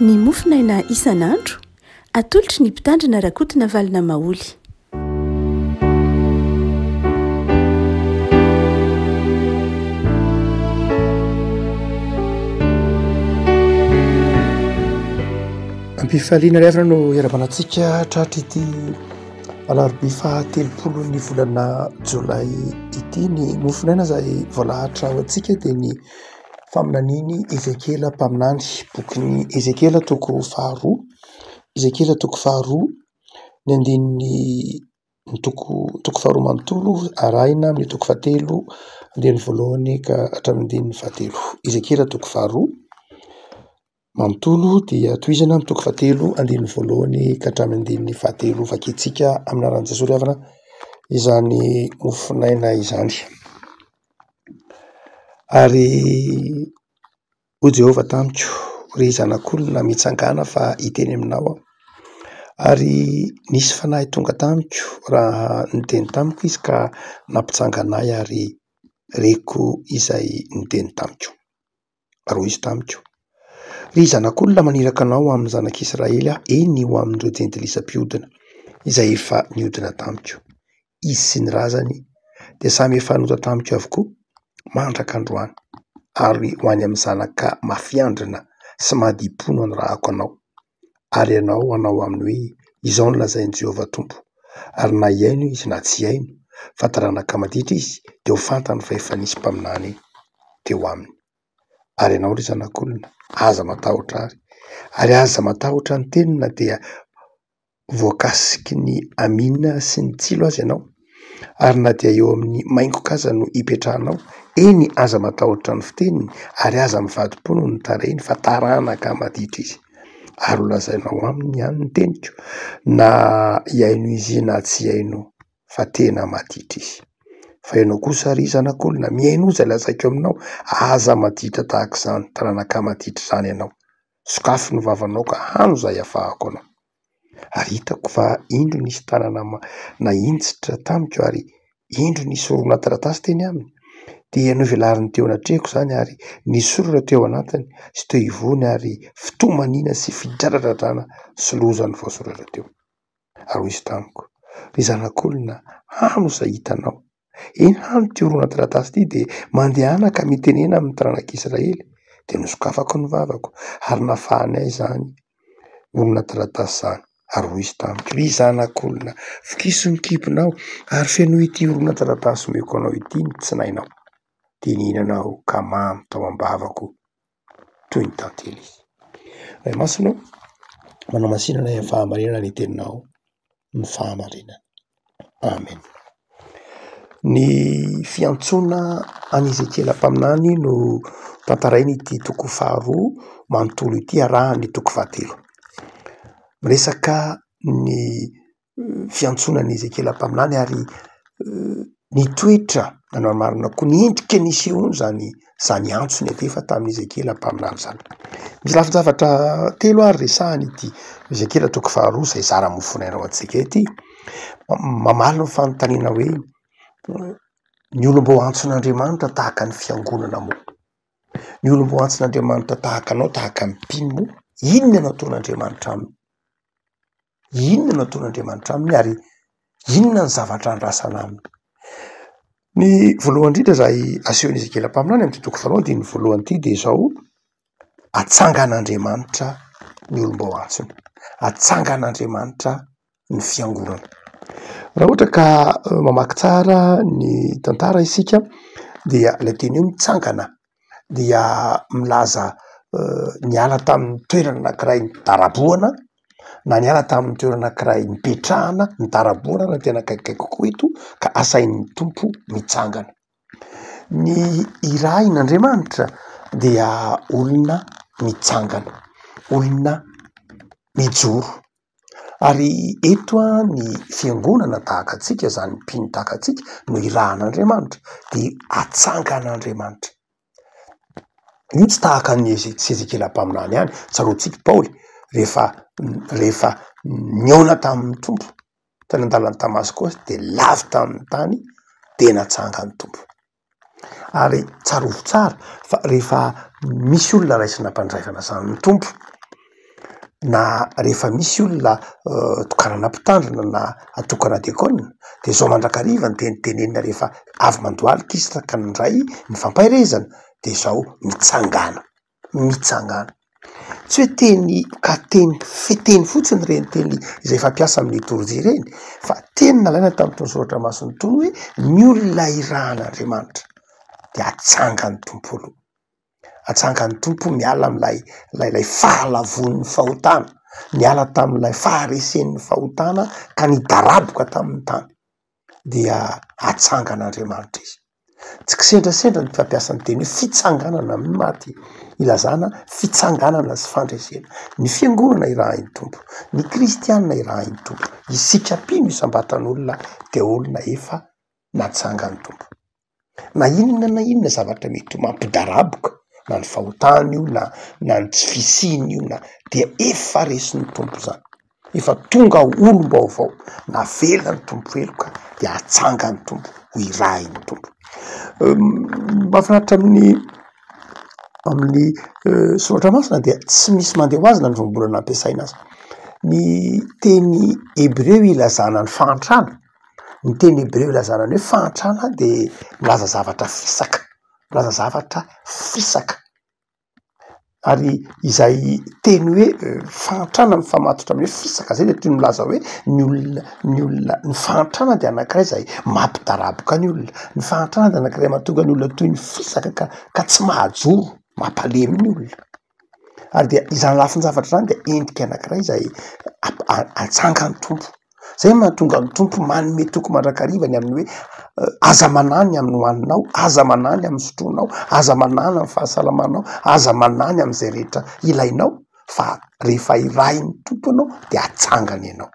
ny mofinaina isan'andro atolotry ny mpitandrina rakotina valina maoly. Ampifaliana rehefa no eramanantsika tratra ity alarobia faha-telopolo ny volana Jolay ity ny mofinaina izay voalahatra ao antsika dia ny faminaniany Ezekela mpaminany, bokin'ny Ezekela toko faharoa, Ezekela toko faharoa ny andininy toko faharoa manontolo arahina amin'ny toko fahatelo andininy voalohany ka hatramin'ny andininy fahatelo. Ezekela toko faharoa manontolo dia tohizana amin'ny toko fahatelo andininy voalohany ka hatramin'ny andininy fahatelo. Vakintsika amin'ny anaran'i Jesosy ry havana izany mofinaina izany. Ary o Jehovah tamiko, ry zanak'olona mitsangana fa hiteny aminao aho. Ary nisy fanahy tonga tamiko raha niteny tamiko izy ka nampitsanga anay ary reko izay niteny tamiko. Ary hoy izy tamiko: ry zanak'olona maniraka anao amin'ny zanak'Israely aho, eny ho amin'ireo jentilisa-mpiodina izay efa niodina tamiko. Izy sy ny razany dia samy efa nota tamiko avokoa mandraka androany, ary ho any amin'ny zanaka mafiandrina sy mahadipo-po no hanirahako anao. Ary ianao hanao aminy hoe izao no lazain'i Jehovah Tompo. Ary na hiaino izy na tsy hiaino, fa taranaka maditra izy dia ho fantany fa efa nisy mpaminany teo aminy. Ary ianao ry zanak'olona, aza matahotra ary aza matahotra ny tenina dia voakasiky ny aminina sy ny tsilo aza ianao. Ary na dia eo amin'ny maingokaza no hipetrahanao, eny aza matahotra ny fiteniny ary aza mivadi-po ny tarehiny fa taranaka maditra izy. Ary ho lazainao aminy ihany ny teniko, na hiaino izy na tsy hiaino fa tena maditra izy. Fa ianao kosa ry zanak'olona, miaino izay lazaiko aminao, aza maditra tahaka izany, taranaka maditra izany ianao. Sokafy ny vavanao ka hano izay ahafahako anao. Ary hitako fa indro nisy tanana nahintsitra tamiko ary indro nisy sorona taratasy teny aminy. Dia novelarin'ny teo anatrehako izany ary nisy soratra teo anatiny sy teo ivony ary fitomaniana sy fidradradrana sy loza ny voasoratra teo. Ary hoy izy tamiko: ry zanak'olona, hano izay hitanao. Eny hano ity orona taratasy ity dia mandehana ka mitenena amin'ny taranak'Israely. Dia nosokafako ny vavako ary nafahanay izany orona taratasy izany. Ary hoy izy tamiko: ry zanak'olona, fokiso ny kibonao ary fenoy ity orona taratasy omeko anao ity ny tsinainao. Dia nihinana ka mamy tao am-bavako toy ny tantely izy. Ray masina, manao masinana ny fahamarinana ny teninao, ny fahamarinana. Amen. Ny fiantsoana an'i Ezekela mpaminany no tantarainy ity toko faharoa manontolo ity arahany toko fahatelo. Miresaka ny fiantsoana an'i Ezekela mpaminany ary ny toetra nanao marina koa ny endrika nisehoany zany antsony atefa tamin'i Ezekela mpaminany izany. Misy lafin-javatra telo ary resahany ity Ezekela toko faharoa izay zara mofinaina ao antsika ity. Mamaly ny fanontaniana hoe ny olom-bo antson'Andriamanitra tahaka ny fiangonana moa. Ny olom-bo antson'Andriamanitra tahaka anao, tahaka ny mpino moa, inona no ataon'Andriamanitra aminy? Inona no ataon'Andriamanitra aminy ary inona ny zavatra andrasana aminy? Ny voalohany indrindra izay asehon'i Ezekela mpaminany amin'ny toko faharoa andininy voalohany ity dia izao: atsangan'Andriamanitra ny olom-bo antsony, atsangan'Andriamanitra ny fiangonana. Raha ohatra ka mamaky tsara ny tantara isika dia ilay teny hoe mitsangana dia milaza niala tamin'ny toerana anankiray nitaraboana, na niala tamin'ny toerana anankiray nipetrahana nitaraboana na tena akaikikaiky kokoa eto ka asain'ny tompo mitsangana. Ny irahin'Andriamanitra dia olona mitsangana, olona mijoro. Ary eto ny fiangonana tahaka antsika, izany mpino tahaka antsika no irahan'Andriamanitra dia atsangan'Andriamanitra. Io tsy tahaka ny Ezekela mpaminany ihany, tsaroantsika Paoly rehefa niaona tamin'ny tompo tany an-dalana Damasika dia lavy tamin'ny tany dia natsangany tompo. Ary tsarovo tsara fa rehefa misy olona raisina mpanjaifana izany ny tompo na rehefa misy olona tokanana mpitandrina na atokana diakona de zao mandrakariva ny tenitenenina rehefa avy mandoalika izy ka ndray ny fampairezana de zao mitsangana tsy hoe teny ka teny feteny fotsiny reny teny izay fampiasa amin'ny litorjia reny fa teny nalaina tamin'itony soratra masiny tony hoe ny olona irahan'Andriamanitra de atsangany tompo aloha atsangany tompo miala am'lay fahalavon'ny fahotana miala tamin'ilay faharesen'ny fahotana ka nidaraboka tamin'ny tany dia atsangan'Andriamanitra izy tsy kisendrasendra ny fampiasan'ny teny hoe fitsanganana amin'ny maty ilazana fitsanganana sy fandresena ny fiangonana irahan'ny tompo ny kristianina irahan'ny tompo isika mpino isam-batan'olona de olona efa natsangany tompo na inona zavatra mety mampidaraboka na ny fahotana io na ny tsy fisiny io na dia efa resin'ny tompo zany efa tonga olom-baovao na velany tompo eloka de atsangany tompo ho irahin'ny tompo mahafinaritra amin'ny soratra masina dia tsy misy mandeha ho azy na ny vombolana ampiasaina azy ny teny hebreo ilazana ny fahantrana ny teny hebreo ilazana ny hoe fahantrana de milaza zavatra fisaka ary izay teny hoe fahantrana mifamatotra amin'ny hoe fisaka zay de toy milaza hoe ny olona ny fahantrana de anankiray zay mampidaraboka ny olona ny fahantrana de anankiray mahatonga ny olona toy ny fisaka ka tsy mahajoro mampalemy ny olona ary dia izany lafin-javatra zany de endrika anankiray zay atsangany tompo zay mahatonga ny tompo manome toko mandrakarivany amin'ny hoe aza manany amin'ny hoaninao aza manany amin'ny sotronao aza manany amin'ny fahasalamanao aza manany amin'izay rehetra ilainao fa rehefa irahin'ny tompo anao de atsangany ianao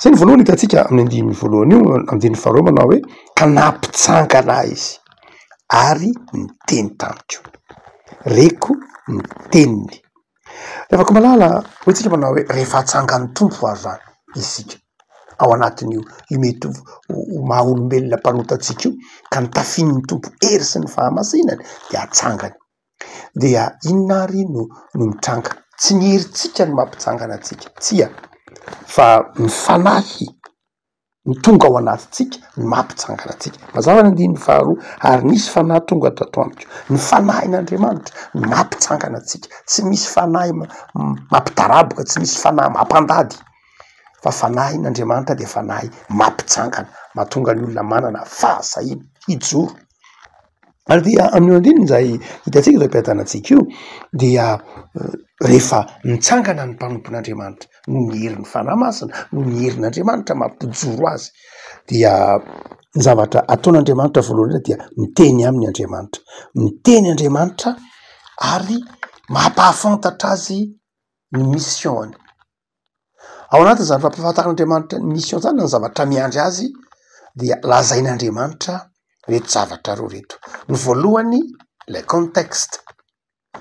zay ny voalohany hitantsika amin'ny andininy voalohany io andininy faharoa manao hoe ka nampitsangana izy ary niteny tamiko reko ny teniny lefako malala hoetsika manao hoe rehefa atsangany tompo ary zany isika ao anatin'io mety ho maha olombelona mpanotatsika io ka nitafinn'ny tompo hery sy ny fahamasinany de atsangany dia inona ary no mitranga tsy ny heritsika no mampitsangana atsika tsia fa ny fanahy ny tonga ao anatitsika ny mampitsangana atsika mazava ny andininy faharoa ary nisy fanahy tonga tato amiko ny fanahin'Andriamanitra ny mampitsangana atsika tsy misy fanahy mampidaraboka tsy misy fanahy mampandady fa fanahin'Andriamanitra de fanahy mampitsangana mahatonga ny olona manana fahasahina hijoro ary dia amin'ny andininy zay hitatsika zay mpiadanantsika io dia rehefa mitsangana ny mpanompon'Andriamanitra no ny herin'ny fanahy masina no ny herin'Andriamanitra mampijoro azy dia ny zavatra ataon'Andriamanitra voalohany dia miteny amin'ny Andriamanitra miteny Andriamanitra ary mampahafantatra azy ny missiony ao anatin' zany fampahafantaran'Andriamanitra ny mission zany ny zavatra miandry azy dia lazain'Andriamanitra reto zavatra roa reto ny voalohany le contexte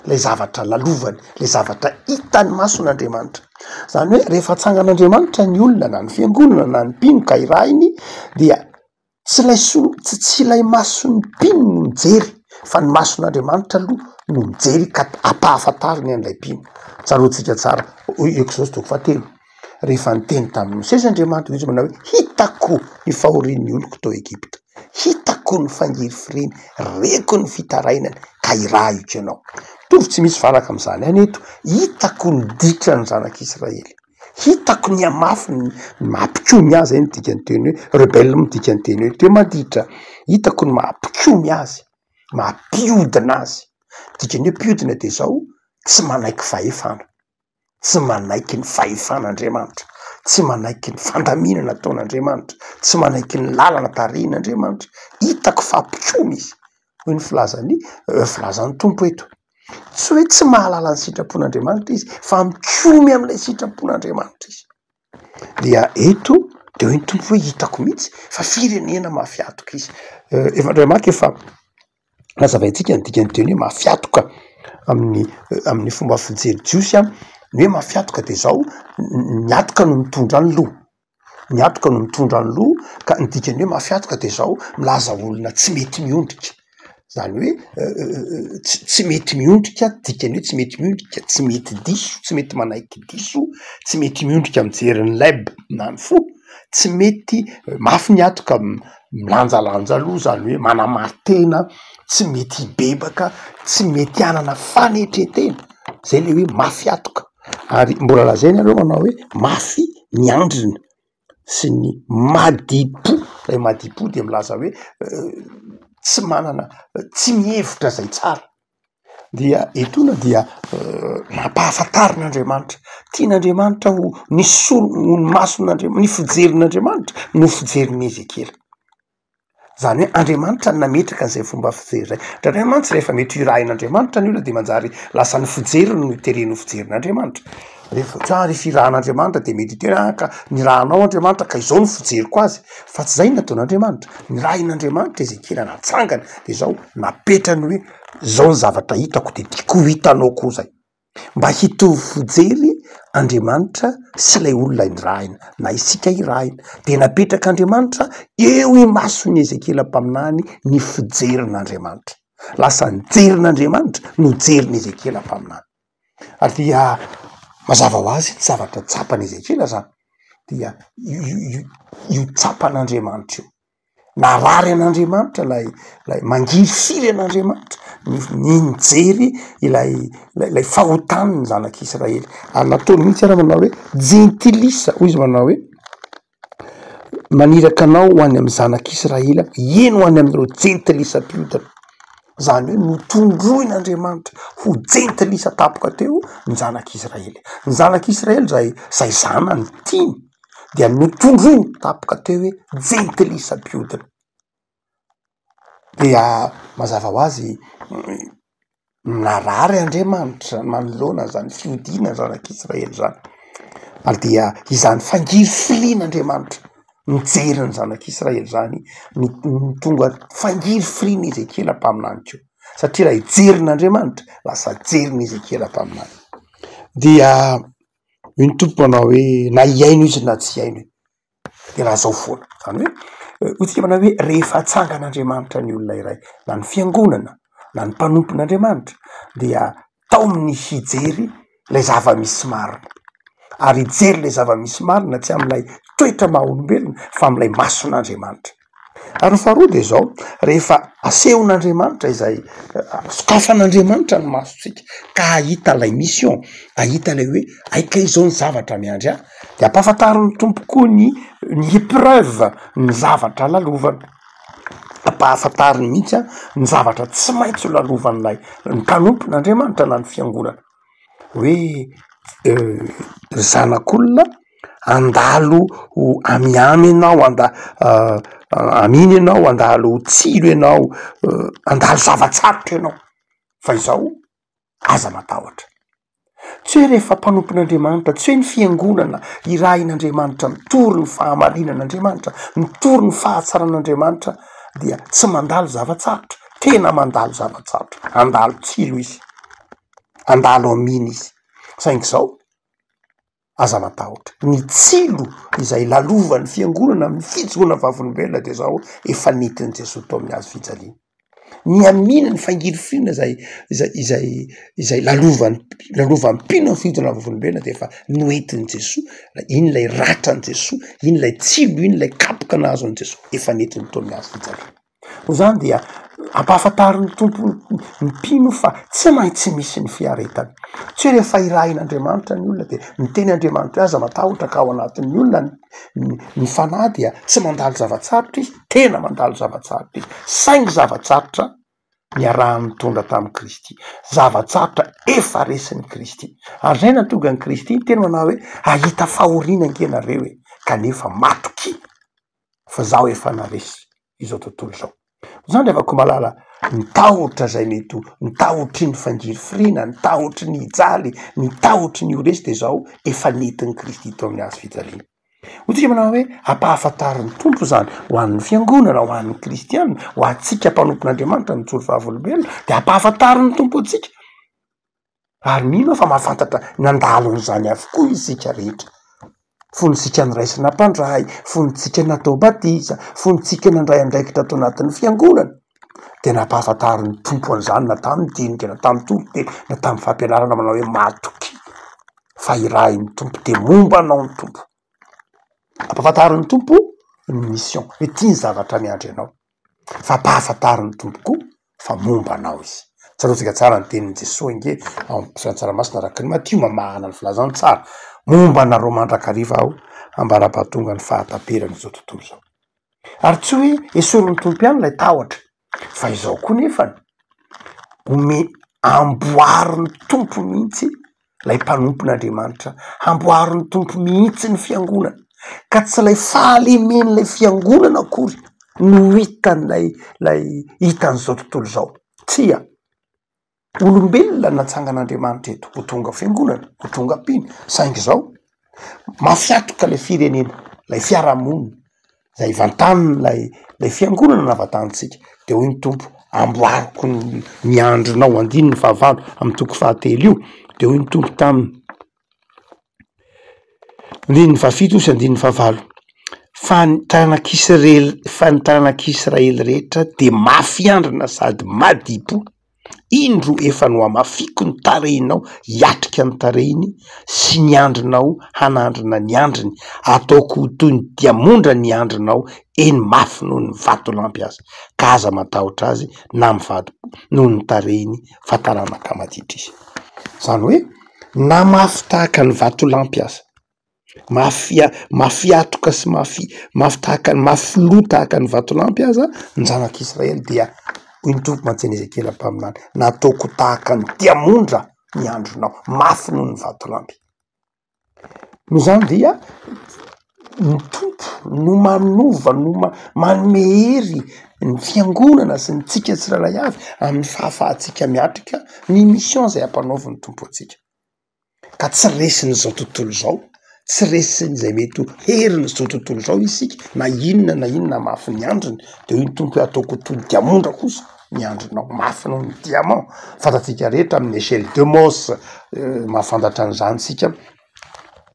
le zavatra lalovany le zavatra hitany mason'Andriamanitra zany hoe rehefa atsangan'Andriamanitra ny olona na ny fiangonana na ny mpino ka irahiny dia tsy ilay mason'ny mpino no mijery fa ny mason'Andriamanitra aloha no mijery ka ampahafantariny an'ilay mpino tsaroantsika tsara Exode 3 rehefa niteny tamin'ny Mosesy Andriamanitra izy manao hoe hitako ny fahorian'ny oloko tao Egipta hitako ny fangiry fireny reko ny fitarainany ka iraiko ianao tovy tsy misy faraka am'izany any eto hitako ny ditra ny zanak'Israely hitako ny amafy ny mampikomy azy ny dikany teny hoe rebelle midika ny teny hoe teo maditra hitako ny mampikomy azy mampiodina azy dikany hoe mpiodina de zao tsy manaiky fahefana tsy manaiky ny fahefan'Andriamanitra tsy manaiky ny fandaminana ataon'Andriamanitra tsy manaiky ny lalana tarihin'Andriamanitra hitako fampikomy izy hoy ny filazan'ny tompo eto tsy hoe tsy mahalala ny sitrapon'Andriamanitra izy fa mikomy amin'ilay sitrapon'Andriamanitra izy dia eto de hoe ny tompo hoe hitako mihitsy fa firenena mafiatoka izy efa Andriamanitra efa lazavaintsika ny dikany teny hoe mafiatoka amin'ny fomba fijery jiosy ny hoe mafiatoka de zao miatoka no mitondra ny loha miatoka no mitondra ny loha ka ny dikany hoe mafiatoka de zao milaza olona tsy mety miondrika zany hoe tsy mety miondrika dikany hoe tsy mety miondrika tsy mety diso tsy mety manaiky diso tsy mety miondrika mijery ny leb nany fo tsy mety mafy ny atoka milanjalanja aloha zany hoe manamartena tsy mety hibebaka tsy mety anana fanetretena zay le hoe mafy atoka ary mbola lazainy aloha manao hoe mafy miandrina sy ny madipo lay madipo de milaza hoe tsy manana tsy mihevitra zay tsara dia etona dia nampahafantarin'Andriamanitra tian'Andriamanitra ho ny mason'Andriamanitra ny fijerin'Andriamanitra no fijerin'ny Ezekela zany hoe Andriamanitra nametraka an'izay fomba fijery zay Andriamanitra rehefa mety irahin'Andriamanitra ny olona de manjary lasa ny fijeriny no itereny ho fijerin'Andriamanitra rehefa irahan'Andriamanitra de mety tena ka ny rahanao Andriamanitra ka izao ny fijeriko azy fa tsy zay ny nataon'Andriamanitra ny rahin'Andriamanitra Ezekela natsangana de zao napetrany hoe zao ny zavatra hitako de tiako hitanao koa zay mba hitovy fijery Andriamanitra sy lay olona irahina na isika irahina de napetraka Andriamanitra eo imasony Ezekela mpaminany ny fijerin'Andriamanitra lasa nijerin'Andriamanitra no jeriny Ezekela mpaminany ary dia mazava ho azy ny zavatra tsapany Ezekela zany dia io tsapan'Andriamanitra io narary an'Andriamanitra lay mangiry firy an'Andriamanitra ny mijery ilay fahotaniny zanak'Israely ary nataony mihitsy ara manao hoe jentilisa hoy izy manao hoe maniraka anao ho any amy zanak'Israely eno ho any am'ireo jentilisam-piodana zany hoe notondroin'Andriamanitra ho jentilisa tapoka teo ny zanak'Israely ny zanak'Israely zay zanany tiny dia notondroiny tapoka teo hoe jentilisam-piodana dia mazava ho azy narary Andriamanitra manoloana zany fiodina zanak'Israely zany ary dia izany fangiry firian'Andriamanitra mijery ny zanak'Israely zany ny tonga fangiry firiany Ezekela mpaminany keo satria raha ijerin'Andriamanitra lasa jeriny Ezekela mpaminany dia ny tompo manao hoe na iaino izy na tsy iaino de raha zao foana zany hoe hotsika manao hoe rehefa atsangan'Andriamanitra ny olona iray na ny fiangonana na ny mpanompon'Andriamanitra dia tao amin'ny hijery lay zava-misy marina ary hijery lay zava-misy marina tsy am'ilay toetra maha-olombelona fa am'ilay mason'Andriamanitra ary faharoa de zao rehefa asehon'Andriamanitra izay sokafan'Andriamanitra ny masontsika ka ahita lay mission ahita lay hoe aika izao ny zavatra miandry ahy de ampahafantarin'ny tompo koa ny épreuve ny zavatra lalovana ampahafantariny mihitsy ny zavatra tsy maintsy ho lalovan'lay ny mpanompon'Andriamanitra na ny fiangonana hoe zanak'olona andalo ho amiamy ianao aminy ianao andalo ho tsilo ianao andalo zavatsarotra ianao fa izao aza matahotra tsy hoe rehefa mpanompon'Andriamanitra tsy hoe ny fiangonana irahin'Andriamanitra mitory ny fahamarinan'Andriamanitra mitory ny fahatsaran'Andriamanitra dia tsy mandalo zavatsarotra tena mandalo zavatsarotra andalo tsilo izy andalo aminy izy saingy zao aza matahotra ny tsilo izay lalovan'ny fiangonana amin'ny fijoroana vavolombelona de zao efa nitiny Jesosy tao amin'ny hazo fijaliana ny amina ny fangirifirina izay lalovan'ny mpino ny fijoroana vavolombelona de efa noentiny Jesosy iny lay ratra ny Jesosy iny lay tsilo iny lay kapoka nahazo an' Jesosy efa nentiny tao amin'ny hazo fijaliana ho zany dia ampahafantarin'ny tompo ny mpino fa tsy maintsy misy ny fiaretany tsy hoe rehefa irahin'Andriamanitra ny olona de miteny Andriamanitra aza matahotra ka ao anatin'ny olona ny fanahy dia tsy mandalo zavatsarotra izy tena mandalo zavatsarotra izy saingy zavatsarotra niarahany mitondra tamin'ny Kristy zavatsarotra efa resin'ny Kristy ary zay natonga ny Kristy tena manao hoe ahita fahoriana ankenareo e kanefa matoky fa zaho efa naresy izao tontolo zao zany rehefa malala ny tahotra zay mety ny tahotry ny fangirifirina ny tahotry ny hijaly ny tahotry ny horesy de zao efa netin'ny Kristy tao amin'ny hazo fijaliana hotsika manao hoe ampahafantarin'ny tompo zany ho an'ny fiangonana ho an'ny kristianina ho antsika mpanompon'Andriamanitra mijoro vavolombelona de ampahafantarin'ny tompo atsika ary mino fa mahafantatra nandalon'izany avokoa isika rehetra fonitsika niraisina mpandray fonitsika natao batiza fonitsika nandray andraikitra tao anatin'ny fiangonana de nampahafantary ny tompo an'izany na tamin'ny dinika na tamin'ny tompo teny na tamin'ny fampianarana manao hoe matoky fa irahy ny tompo de momba anao ny tompo. Ampahafantary ny tompo ny mission hoe tia ny zavatra miandry anao fa ampahafantary ny tompo koa fa momba anao izy. Tsaroantsika tsara ny tenin'i Jesosy nge fiantsaramasina araky ny Matio mamahana ny filazany tsara momba anareo mandrakariva aho ambara-pahatonga ny fahataperany zao tontolo zao. Ary tsy hoe esorin'ny tompo ihany lay tahotra fa izao koa nefany ome amboary ny tompo mihitsy lay mpanompon'Andriamanitra, amboary ny tompo mihitsy ny fiangonana ka tsy lay fahalemen'lay fiangonana akory no hitan'lay hitan'izao tontolo zao. Tsia olombelona natsangan'Andriamanitra eto ho tonga fiangonana ho tonga mpiny saingy zao mafiatoka lay firenena lay fiarahamonina zay vantaniny lay fiangonana navatanitsika de hoy ny tompo amboariko ny andronao andiny ny fahavalo amy toko fahatelo io de hoy ny tompo taminy andiny ny fahafito sy andiny ny fahavalo fa ny taranak'Israely rehetra de mafiandrina sady madipo indro efa no amafiko ny tarehinao hiatrika ny tarehiny sy ny andrinao hanandrina ny andriny ataoko ho toy ny diamondra ny andrinao eny mafy noho ny vato lampy azy ka aza matahotra azy na mivady noho ny tarehiny fa taranaka maditra izy. Zany hoe na mafy tahaka ny vato lampy azy mafiatoka sy mafy tahaka ny mafilo tahaka ny vato lampy aza ny zanak'Israely dia hoy ny tompo mantseny Ezekely ampaminany nataoko tahaka ny diamondra ny andronao mafy noho ny vato lampy. No zany dia ny tompo no manova no manome hery ny fiangonana sy ny tsika tsirairay avy amin'ny fahafahatsika miatrika ny mission zay ampanaovy ny tompo atsika ka tsy resiny zao tontolo zao tsy resiny zay mety ho heriny zao tontolo zao isika na inona mafy ny andriny de hoy ny tompo hoe ataoko toy ny diamondra kosa ny andronao mafy noho ny diamant. Fantatsika rehetra amin'ny échelle de Mohs mahafantatra an'izany sika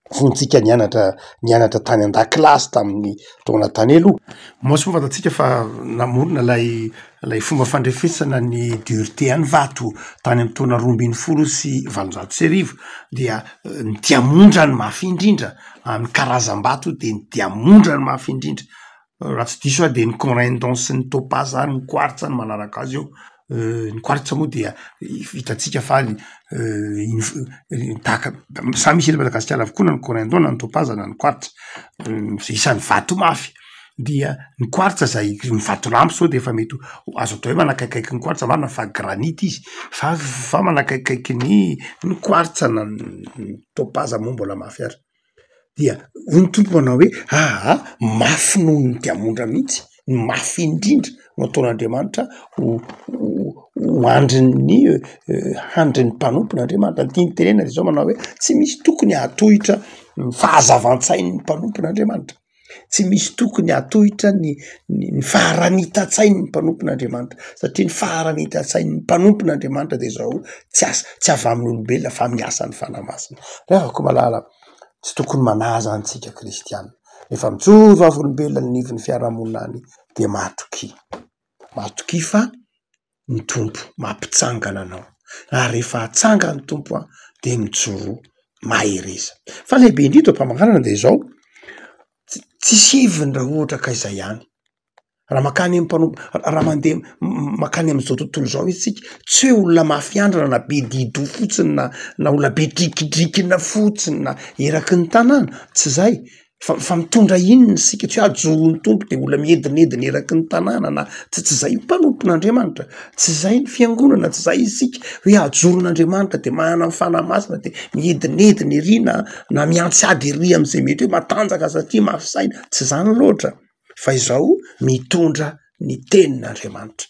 fontsika nianatra tany an-dakilasy tamin'ny taona tany aloha. Mohs moa fantatsika fa namorona lay fomba fandrefesana ny dureté any vato tany amin'ny taona 2016 dia ny diamondra ny mafy indrindra amin'ny karazam-bato de ny diamondra ny mafy indrindra raha tsy diso de ny corindon sy ny topaz ny quartz ny manaraka azy eo. Ny quartz moa dia hitatsika fa tahaka samy misy eto Madagasikara avokoa na ny corindon na ny topaz na ny quartz isan'ny vato mafy. Dia ny quartz zay ny vato lampy sao de efa mety azo atao hoe manakaikaiky ny quartz marina fa granity izy fa manakaikaiky ny quartz na ny topaz moa mbola mafy ary. Dia hoy ny tompo manao hoe mafy noho ny diamondra mihitsy ny mafy indrindra no ataon'Andriamanitra ho andriny handriny mpanompon'Andriamanitra. Ny tiany tenena de zao manao hoe tsy misy tokony hatohitra ny fahazavan-tsain'ny mpanompon'Andriamanitra, tsy misy tokony hatohitra ny faharanita-tsain'ny mpanompon'Andriamanitra satria ny faharanita-tsain'ny mpanompon'Andriamanitra de zao tsy avy amin'ny olombelona fa amin'ny asan'ny fanahy-masina. Revako malala tsy tokony manaza antsika kristianina rehefa mijoro avy olombelona ny nivon'ny fiarahamonina any de matoky fa ny tompo mampitsangana anao ary rehefa atsanga ny tompo de mijoro mahereza. Fa lehibe indrindra mpamanarana de zao tsisy heviny raha ohatra ka izay ihany raha makany raha mandeha makany am'izao tontolo zao isika tsy hoe olona mafiandrana na be dido fotsiny na olona be drikidrikina fotsiny na eraky ny tanàna tsy zay fa mitondra inona sika tsy hoe ajoro ny tompo de olona miedinedina eraky ny tanàna na tsy zay mpanompon'Andriamanitra, tsy zay ny fiangonana, tsy zay isika hoe ajoron'Andriamanitra de mahana ny fanahy masina de miedinedina ery na miantsady ery am'izay mety hoe matanjaka satria mafy saina, tsy zany loatra fa izao mitondra ny tenin'Andriamanitra.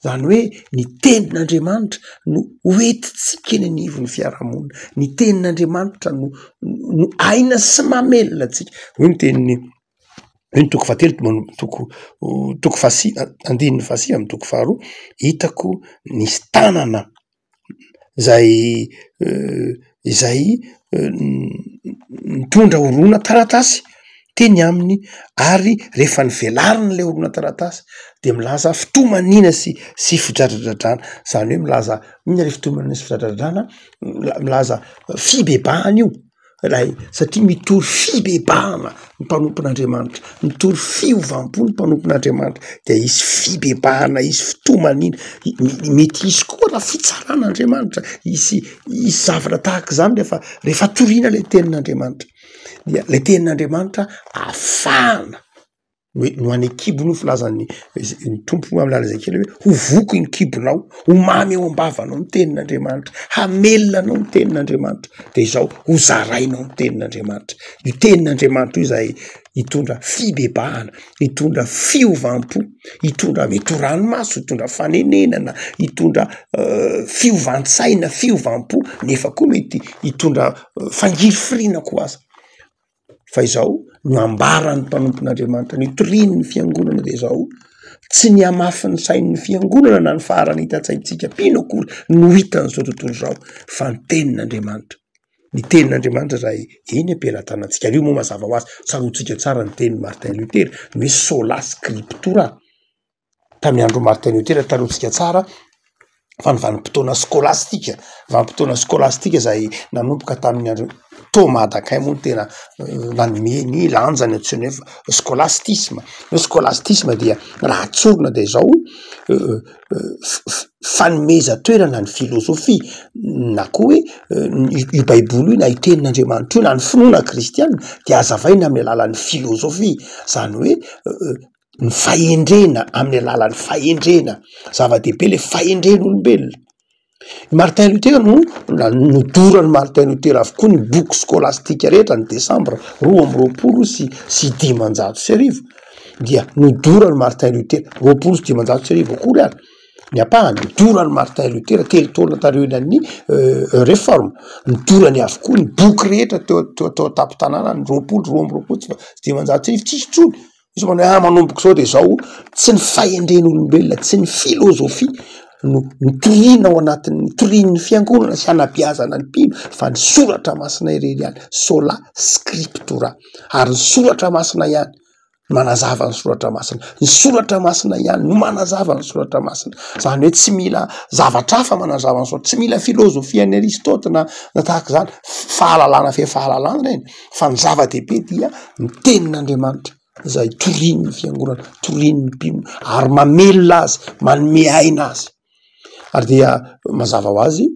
Zany hoe ny tenin'Andriamanitra no hoentitsika eny anivon'ny fiarahamonina, ny tenin'Andriamanitra no aina sy mamelona atsika. Hoy ny teniny hoy ny toko fahatelo toko andininy fahasivy amin'ny toko faharoa hitako nisy tanana zay mitondra horoana taratasy teny aminy ary rehefa nivelarina le olona taratasy de milaza fitomanina sy fidradradradrana zany hoe milaza inona le fitomanina sy fidradradradrana milaza fibebahana io raha satria mitory fibebahana ny mpanompon'Andriamanitra mitory fiovam-po ny mpanompon'Andriamanitra de isy fibebahana isy fitomanina mety isy koa raha fitsaran'Andriamanitra isy zavatra tahaka zany rehefa toriana le tenin'Andriamanitra dia le tenin'Andriamanitra afahana no any kibony io filazany ny tompo amin'ny lalana Ezekely hoe ho voky ny kibonao ho mamy eo am-bavanao ny tenin'Andriamanitra hamelona anao ny tenin'Andriamanitra de izao ho zarainao ny tenin'Andriamanitra io tenin'Andriamanitra io izay hitondra fibebahana hitondra fiovam-po hitondra mety ranomaso hitondra fanenenana hitondra fiovantsaina fiovam-po nefa koa mety hitondra fangirifirina koa aza fa izao no ambarany mpanompon'Andriamanitra ny toriany ny fiangonana de izao tsy ny amafy ny sain'ny fiangonana na ny farany hitatsaintsika pino akory no hitan'izao tontolo zao fa ny tenin'Andriamanitra ny tenin'Andriamanitra zay eny ampelantanantsika io moa mazava ho azy sarotsika tsara ny teny Martin Luther ny hoe sola scriptura tamin'ny andro Martin Luther tarotsika tsara fa ny vanim-potoana skolastika zay nanomboka tamin'ny andro Thomas d'Aquin moa tena nanome ny lanjany antsoina hoe skolastisma dia raha tsorina de zao fanomeza toerana ny filozofia na koa hoe io baiboly io na io tenin'Andriamanitra io na ny finoana kristiana dia azavaina amin'ny alalan'ny filozofia zany hoe ny fahendrena amin'ny alalan'ny fahendrena zava-dehibe le fahendren'olombelona Martin Luther no dorany Martin Luther avokoa ny boky skolastika rehetra ny Desambra 1295 dia nodorany Martin Luther 1295 akory ary ny apahany nodorany Martin Luther telo taona tarehan'ny réforme nodorany avokoa ny boky rehetra teo tapo-tanàna ny 1295 tsisy tsony izy manao manomboka zao de zao tsy ny fahendren'olombelona tsy ny filozofia no toriana ao anatin'ny torian'ny fiangonana sy anabiazana ny mpino fa ny soratra masina irery ihany sola scriptura ary ny soratra masina ihany manazava ny soratra masina ny soratra masina ihany no manazava ny soratra masina zany hoe tsy mila zavatra hafa manazava ny soratra tsy mila filozofia ny Aristote na tahaka zany fahalalana fahalalana reny fa ny zava-dehibe dia ny tenin'Andriamanitra izay torian'ny fiangonana torian'ny mpino ary mamelona azy manome aina azy ary dia mazava ho azy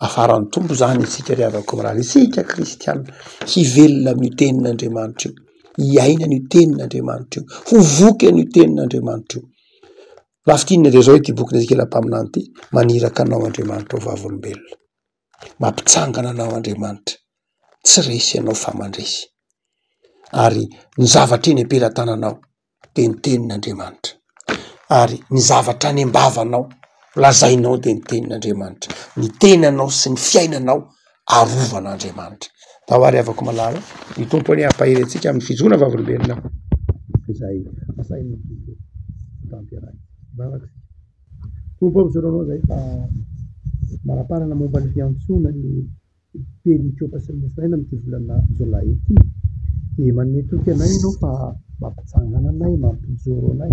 afaran'ny tompo zany isika riavako mirahale isika kristiana hivelona amin'io tenin'Andriamanitra io hiaina n'io tenin'Andriamanitra io ho voky an'io tenin'Andriamanitra io lafitinina de zao ity boky Ezekely ampaminany ity maniraka anao Andriamanitra o vavolombelona mampitsangana anao Andriamanitra tsy resy anao fa mandresy ary ny zavatra eny ampelantananao de ny tenin'Andriamanitra ary ny zavatra any ambavanao lazainao de ny tenin'Andriamanitra ny tenanao sy ny fiainanao arovan'Andriamanitra tahoary avako malala ny tompo any ampahery antsika amin'ny fijona vavolombelona izay asainy tampiarahana vavaka tompo am'zoranao zay fa maraparana momba ny fiantsona ny peritiopa sy ny mosaina am'ty volana jolay ity de manome toky anay ianao fa mampitsangana anay mampijoro anay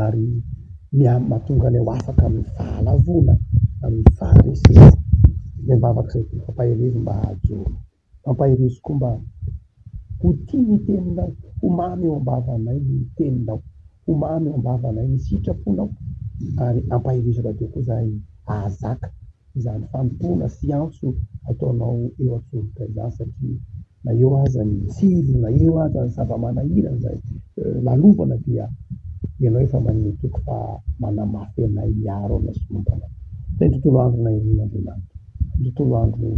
ary mahatonga anay ho afaka amin'ny fahalavona amin'ny faharesena de mivavaka zay fampaherezy mba hahajoro mampaherezy koa mba ho tia ny teninao ho mamy eo am-bavanay ny teninao ho mamy eo am-bavanay ny sitraponao ary ampaherezy raha koa zahay ahazaka izany fanompona sy antso ataonao eo an-tsoroka izany satria na eo aza ny tsilo na eo aza ny zava-manahirana zay lalovana dia ianao efa manome toky fa manamafy anay miaro ana sy mombana zay ny tontolo andro na irin'Andriamanitra ny tontolo andro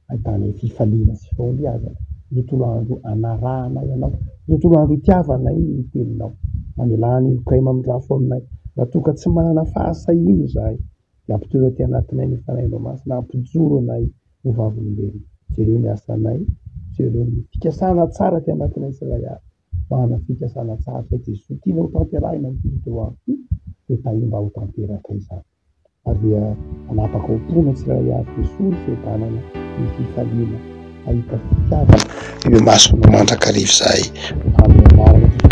ahitana fifaliana sy faholiazana ny tontolo andro anarahanay ianao ny tontolo andro itiavanay ny teninao manelany ilokay mamindrafo aminay raha toka tsy manana fahasahiny zahay de ampitory aty anatinay ny fanainao masina ampijoro anay ho vavolombelona jereo ny asanay jereo ny fikasana tsara ty anatinay tsiray avy mana fikasana tsara zay de sotiana ho tanterahina ny tontolo andro de tahimba ho tanteraka izany ary dia anapaka ho tona tsiray avy de sory febanana ny fifaliana ahita fitiavana io masona mandrakarivo zay amin'ny